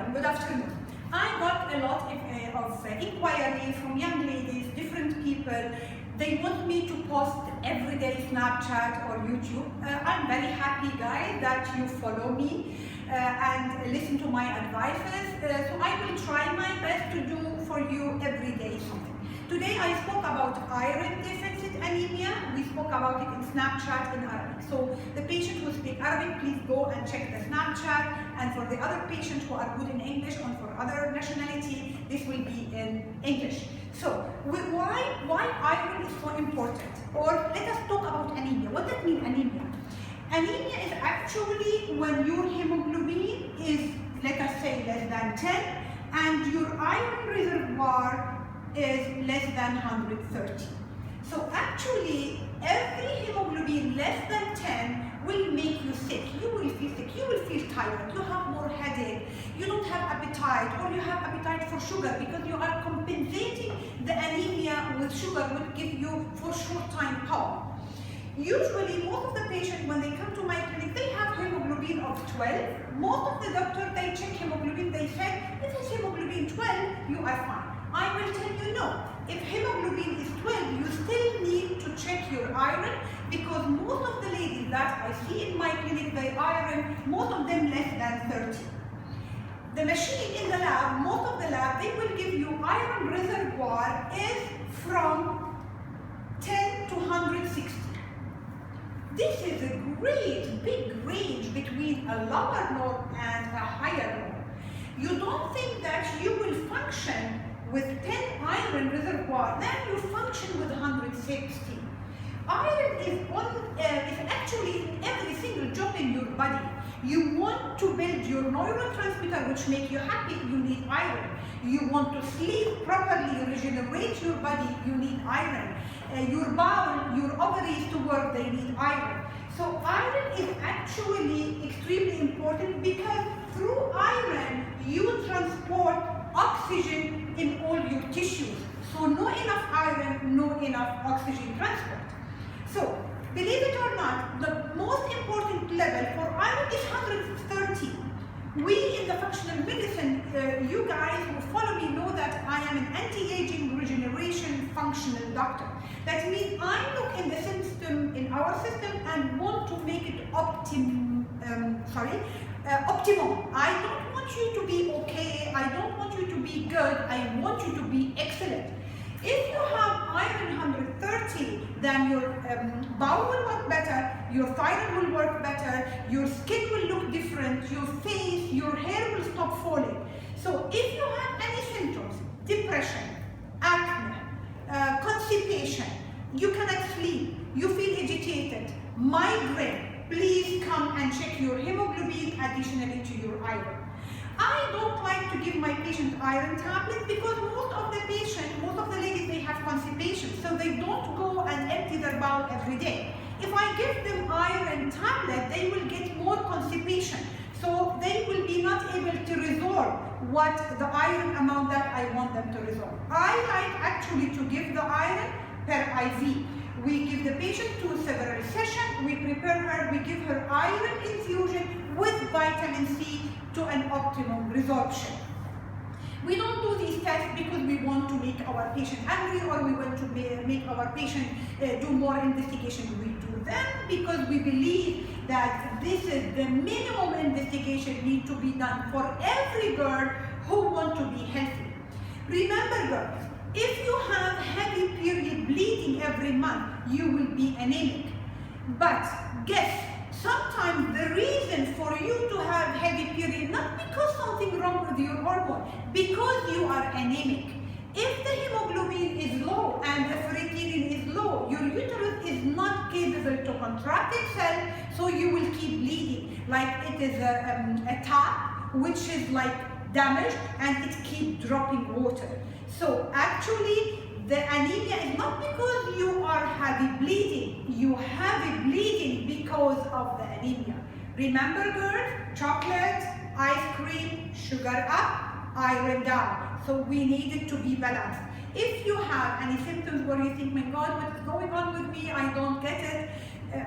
everyone, good afternoon. I got a lot of inquiry from young ladies, different people. They want me to post everyday Snapchat or YouTube. I'm very happy, guys, that you follow me and listen to my advices. So I will try my best to do for you every day something. Today I spoke about iron deficit anemia. We spoke about it in Snapchat in Arabic. So the patient who speaks Arabic, please go and check the Snapchat. And for the other patients who are good in English and for other nationality, this will be in English. So why iron is so important? Or let us talk about anemia. What does mean anemia? Anemia is actually when your hemoglobin is, let us say, less than 10 and your iron reservoir is less than 130. So actually, every hemoglobin less than 10 will make you sick. You will feel sick, you will feel tired, you have more headache, you don't have appetite, or you have appetite for sugar because you are compensating the anemia with sugar, will give you for short time power. Usually, most of the patients, when they come to my clinic, they have hemoglobin of 12. Most of the doctors, they check hemoglobin, they say, if it's hemoglobin 12, you are fine. I will tell you no. If hemoglobin is 12, you still need to check your iron because most of the ladies that I see in my clinic, they iron, most of them less than 30. The machine in the lab, most of the lab, they will give you iron reservoir is from 10 to 160. This is a great big range between a lower norm and a higher norm. You don't think that you will function with 10 iron reservoir, then you function with 160. Iron is actually in every single job in your body. You want to build your neurotransmitter which make you happy, you need iron. You want to sleep properly, regenerate your body, you need iron. Your bowel, your ovaries to work, they need iron. So iron is actually extremely important because through iron you transport oxygen in all your tissues. So no enough iron, no enough oxygen transport. So believe it or not, the most important level for iron is 130. We in the functional medicine, you guys who follow me know that I am an anti-aging regeneration functional doctor. That means I look in the system, in our system, and want to make it optimum. I don't want you to be okay, I don't want you to be good, I want you to be excellent. If you have iron 130, then your bowel will work better, your thyroid will work better, your skin will look different, your face, your hair will stop falling. So if you have any symptoms, depression, acne, constipation, you cannot sleep, you feel agitated, migraine, please come and check your hemoglobin additionally to your iron. I don't like to give my patient iron tablets because most of the patients, most of the ladies, they have constipation, so they don't go and empty their bowel every day. If I give them iron tablet, they will get more constipation, so they will be not able to resolve what the iron amount that I want them to resolve. I like actually to give the iron per IV. We give the patient 2 several sessions, we prepare her, we give her iron infusion with vitamin C to an optimum resorption. We don't do these tests because we want to make our patient angry or we want to make our patient do more investigation. We do them because we believe that this is the minimum investigation need to be done for every girl who want to be healthy. Remember, girls, if you have heavy period bleeding every month, you will be anemic. But guess, sometimes the reason for you to have heavy period, not because something wrong with your hormone, because you are anemic. If the hemoglobin is low and the ferritin is low, your uterus is not capable to contract itself, so you will keep bleeding. Like it is a tap which is like damaged and it keeps dropping water. So actually, the anemia is not because you are heavy bleeding. You heavy bleeding because of the anemia. Remember, girls, chocolate, ice cream, sugar up, iron down. So we need it to be balanced. If you have any symptoms where you think, my God, what is going on with me? I don't get it.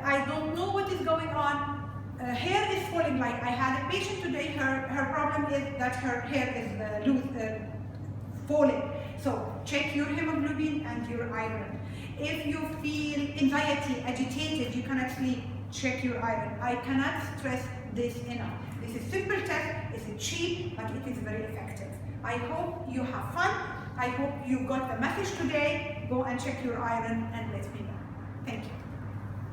I don't know what is going on. hair is falling. Like I had a patient today, her problem is that her hair is falling. So check your hemoglobin and your iron. If you feel anxiety, agitated, you cannot sleep, check your iron. I cannot stress this enough. This is simple test, it's cheap, but it is very effective. I hope you have fun. I hope you got the message today. Go and check your iron and let me know. Thank you.